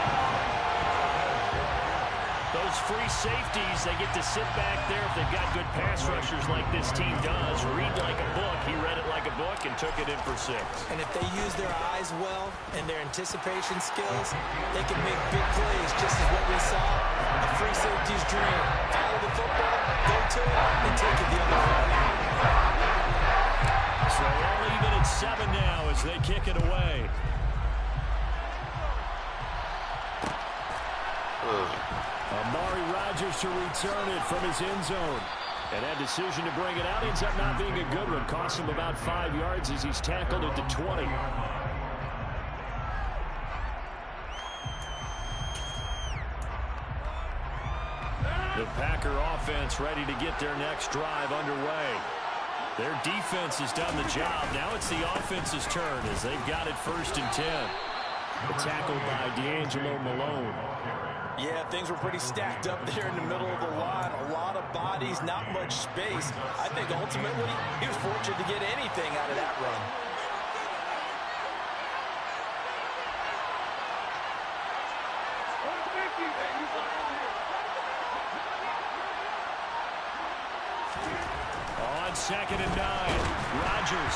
Those free safeties, they get to sit back there if they've got good pass rushers like this team does. Read like a book. He read it like a book and took it in for 6. And if they use their eyes well and their anticipation skills, they can make big plays, just as what we saw. A free safety's dream. Follow the football, go to it, and take it the other way. So all even at 7 now as they kick it away. Amari Rodgers to return it from his end zone. And that decision to bring it out ends up not being a good one. Costs him about 5 yards as he's tackled at the 20. The Packer offense ready to get their next drive underway. Their defense has done the job. Now it's the offense's turn as they've got it 1st and 10. Tackled by D'Angelo Malone. Yeah, things were pretty stacked up there in the middle of the line. A lot of bodies, not much space. I think ultimately he was fortunate to get anything out of that run. On 2nd and 9, Rodgers.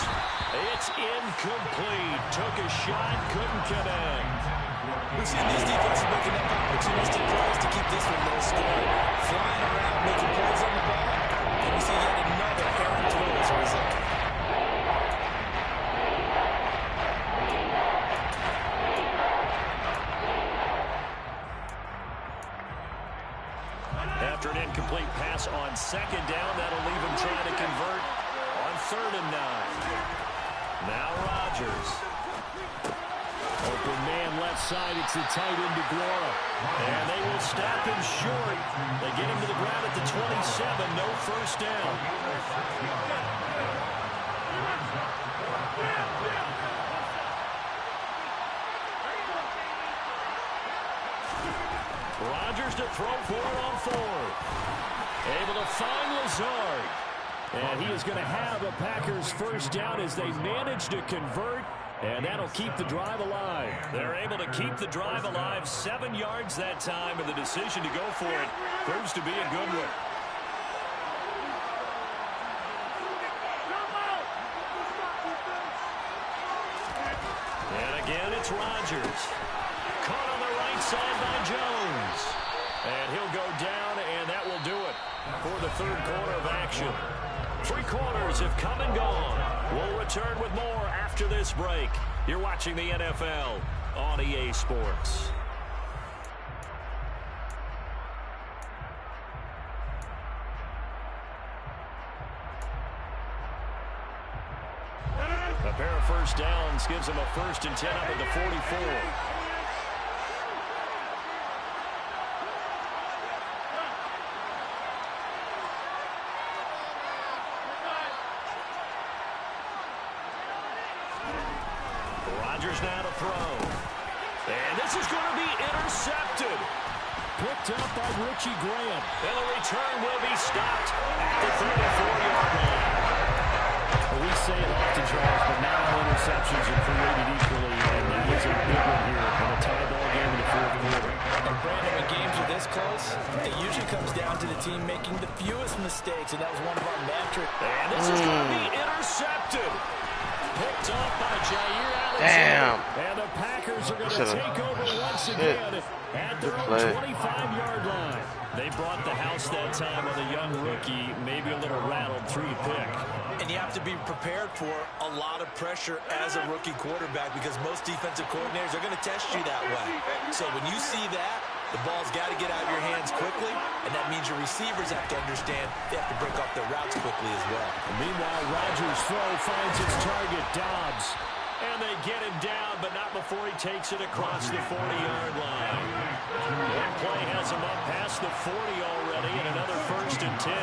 It's incomplete. Took a shot, couldn't connect. We've seen these defenses making up opportunistic plays to keep this one low scoring. Flying around, making plays on the ball. And we see yet another errant throw as a result. After an incomplete pass on 2nd down, that'll leave him trying to convert on 3rd and 9. Now Rodgers. Open man left side. It's the tight end DeGuara. And they will stop him short. They get him to the ground at the 27. No 1st down. Rodgers to throw for it on 4th. Able to find Lazard. And he is going to have a Packers 1st down as they manage to convert. And that'll keep the drive alive. They're able to keep the drive alive. 7 yards that time, and the decision to go for it proves to be a good one. And again, it's Rodgers. Caught on the right side by Jones. And he'll go down, and that will do it for the 3rd quarter of action. 3 quarters have come and gone. We'll return with more after this break. You're watching the NFL on EA Sports. A pair of 1st downs gives them a 1st and 10 up at the 44. Rodgers now to throw. And this is going to be intercepted. Picked up by Richie Grant. And the return will be stopped at the 34-yard line. We say it often, Charles, but not all interceptions are created equally, and that is a It usually comes down to the team making the fewest mistakes, and that was one of our mantras. And this is going to be intercepted. Picked off by Jair Alexander. Damn. And the Packers are going to take over once again at their own 25-yard line. They brought the house that time with a young rookie, maybe a little rattled through the pick. And you have to be prepared for a lot of pressure as a rookie quarterback because most defensive coordinators are going to test you that way. So when you see that, the ball's got to get out of your hands quickly, and that means your receivers have to understand they have to break off their routes quickly as well. And meanwhile, Rodgers' throw finds its target, Dobbs. And they get him down, but not before he takes it across the 40-yard line. One play has him up past the 40 already, and another 1st and 10.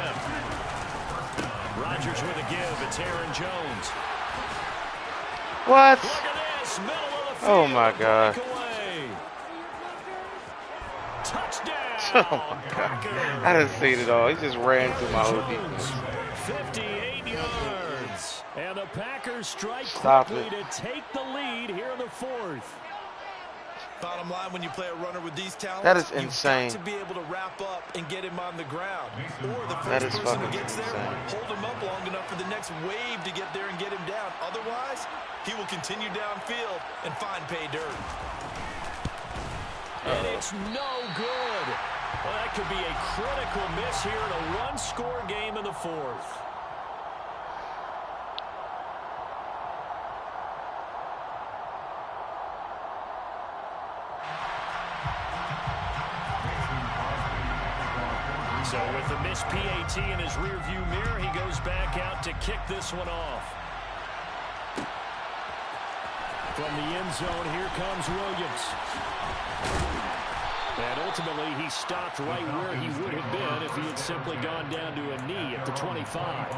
Rodgers with a give. It's Aaron Jones. What? Look at this. Middle of the field. Oh, my God. Touchdown. Oh, my God. I didn't see it at all. He just ran through my whole defense. 58 yards. And the Packers strike quickly to take the lead here in the 4th. Bottom line, when you play a runner with these talents, that is insane. You've got to be able to wrap up and get him on the ground. Or the that first is person who gets insane. there, hold him up long enough for the next wave to get there and get him down. Otherwise, he will continue downfield and find pay dirt. And it's no good. Well, that could be a critical miss here in a one-score game in the 4th. So with the missed PAT in his rearview mirror, he goes back out to kick this one off. From the end zone, here comes Williams. And ultimately, he stopped right where he would have been if he had simply gone down to a knee at the 25.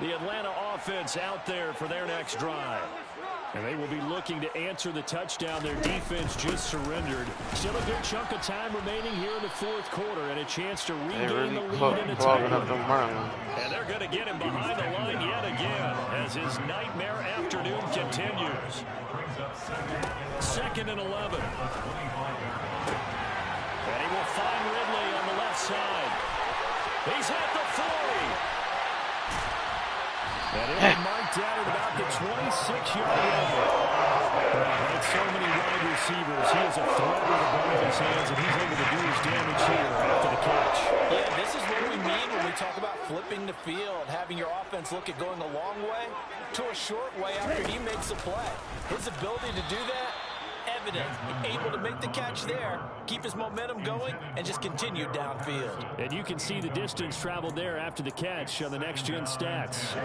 The Atlanta offense out there for their next drive. And they will be looking to answer the touchdown their defense just surrendered. Still a good chunk of time remaining here in the 4th quarter and a chance to regain the lead in attack. And they're going to get him behind the line yet again as his nightmare afternoon continues. 2nd and 11. And he will find Ridley on the left side. He's at the 40. And it was marked out at about the 26-yard line. Like so many wide receivers, he is a threat with the ball in his hands, and he's able to do his damage here after the catch. Yeah, this is what we mean when we talk about flipping the field, having your offense look at going a long way to a short way after he makes a play. His ability to do that, evident. Able to make the catch there, keep his momentum going, and just continue downfield. And you can see the distance traveled there after the catch on the next-gen stats.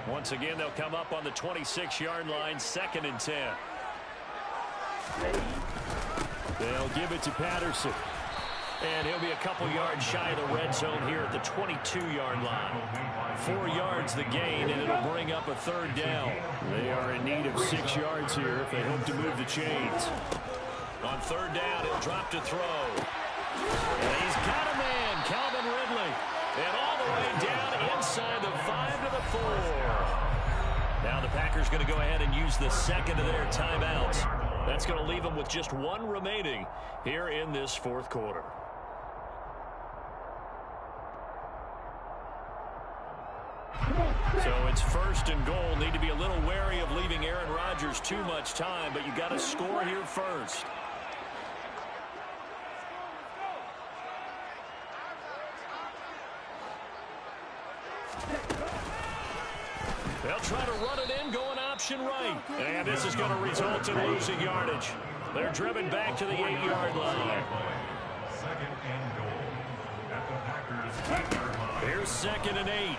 Once again, they'll come up on the 26-yard line, 2nd and 10. They'll give it to Patterson. And he'll be a couple yards shy of the red zone here at the 22-yard line. 4 yards the gain, and it'll bring up a 3rd down. They are in need of 6 yards here if they hope to move the chains. On 3rd down, he'll drop to throw. And he's got a man, Calvin Ridley. And all the way down inside the 5 to the 4. Now the Packers going to go ahead and use the 2nd of their timeouts. That's going to leave them with just 1 remaining here in this 4th quarter. So it's 1st and goal. Need to be a little wary of leaving Aaron Rodgers too much time, but you got to score here first. They'll try to run it in, going option right. And this is going to result in losing yardage. They're driven back to the 8-yard line. 2nd and goal at the Packers 8-yard line. Here's 2nd and 8.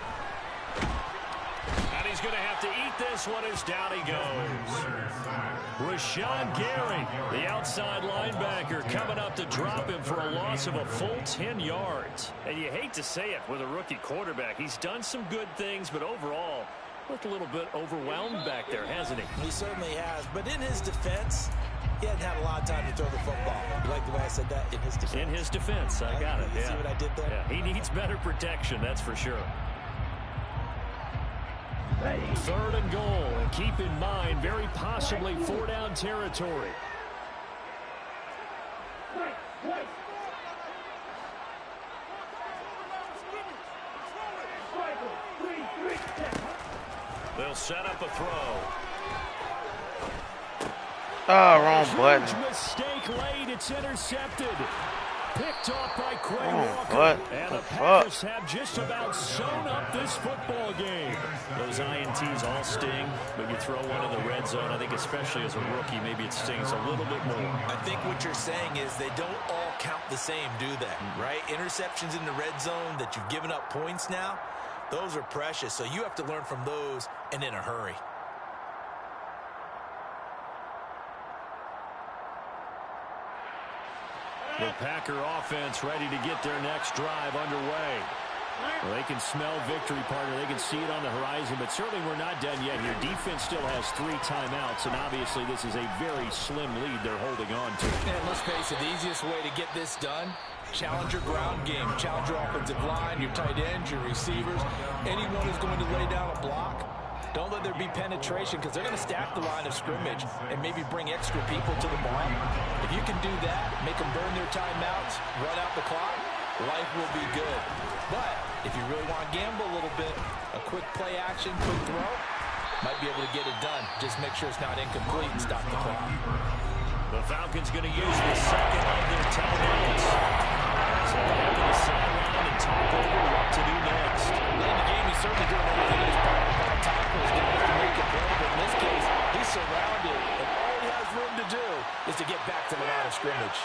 And he's going to have to eat this one as down he goes. Rashawn Gary, the outside linebacker, coming up to drop him for a loss of a full 10 yards. And you hate to say it with a rookie quarterback. He's done some good things, but overall, looked a little bit overwhelmed back there, hasn't he? He certainly has. But in his defense, He hasn't had a lot of time to throw the football. You like the way I said that? In his defense. In his defense, I got it. You see what I did there? Yeah, he needs better protection, that's for sure. 3rd and goal. And keep in mind, very possibly 4-down territory. They'll set up a throw. Oh, wrong button. Huge mistake late. It's intercepted. Picked off by Quay Walker. What? And the fuck? Packers have just about sewn up this football game. Those INTs all sting, but you throw one in the red zone, I think especially as a rookie, maybe it stings a little bit more. I think what you're saying is they don't all count the same, do they? Right? Interceptions in the red zone that you've given up points now, those are precious. So you have to learn from those and in a hurry. The Packer offense ready to get their next drive underway. Well, they can smell victory, partner. They can see it on the horizon, but certainly we're not done yet here. Defense still has 3 timeouts, and obviously this is a very slim lead they're holding on to. And let's face it, the easiest way to get this done, challenge your ground game. Challenge your offensive line, your tight ends, your receivers. Anyone who's going to lay down a block, don't let there be penetration because they're going to stack the line of scrimmage and maybe bring extra people to the ball. If you can do that, make them burn their timeouts, run out the clock, life will be good. But if you really want to gamble a little bit, a quick play action, quick throw, might be able to get it done. Just make sure it's not incomplete and stop the clock. The Falcons going to use the second of their timeouts. So they have to decide around and talk over what to do next. In the game, he's certainly doing everything in his power to tackle his guys to make a play, but in this case, he's surrounded, and all he has room to do is to get back to the line of scrimmage.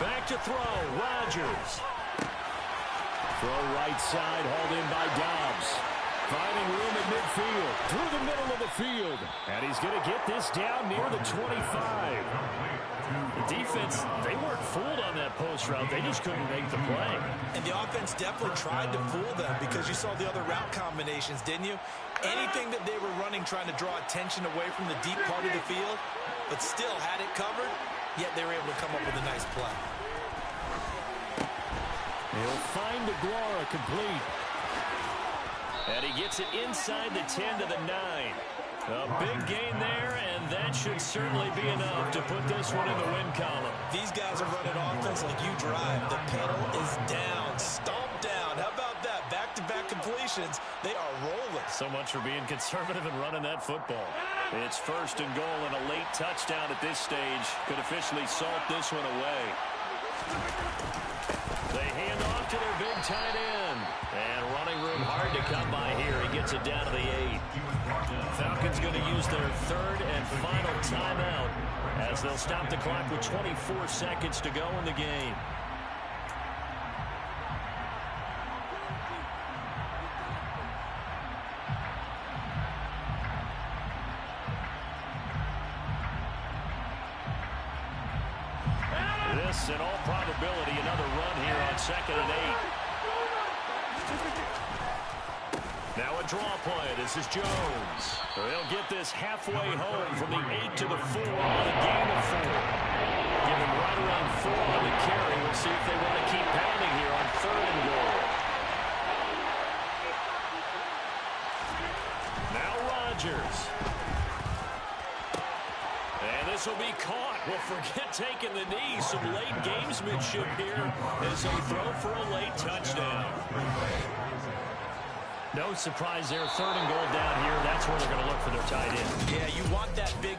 Back to throw, Rodgers. Throw right side, hauled in by Dobbs. Finding room at midfield, through the middle of the field. And he's going to get this down near the 25. The defense, they weren't fooled on that post route. They just couldn't make the play. And the offense definitely tried to fool them because you saw the other route combinations, didn't you? Anything that they were running trying to draw attention away from the deep part of the field, but still had it covered, yet they were able to come up with a nice play. He'll find DeGuara complete. And he gets it inside the 10 to the 9. A big gain there, and that should certainly be enough to put this one in the win column. These guys are running offense like you drive. The pedal is down, stomped down. How about that? Back-to-back completions. They are rolling. So much for being conservative and running that football. It's 1st and goal, and a late touchdown at this stage could officially salt this one away. They hand off to their big tight end. And running room hard to come by here. He gets it down to the 8. Falcons going to use their 3rd and final timeout as they'll stop the clock with 24 seconds to go in the game. This, in all probability, another run here on 2nd and 8. Now a draw play. This is Jones. They'll get this halfway home from the 8 to the 4 on a gain of 4. Give him right around 4 on the carry. We'll see if they want to keep pounding here on 3rd and goal. Now Rodgers. And this will be caught. Well, forget taking the knee. Some late gamesmanship here as they throw for a late touchdown. No surprise there. 3rd and goal down here. That's where they're going to look for their tight end. Yeah, you want that big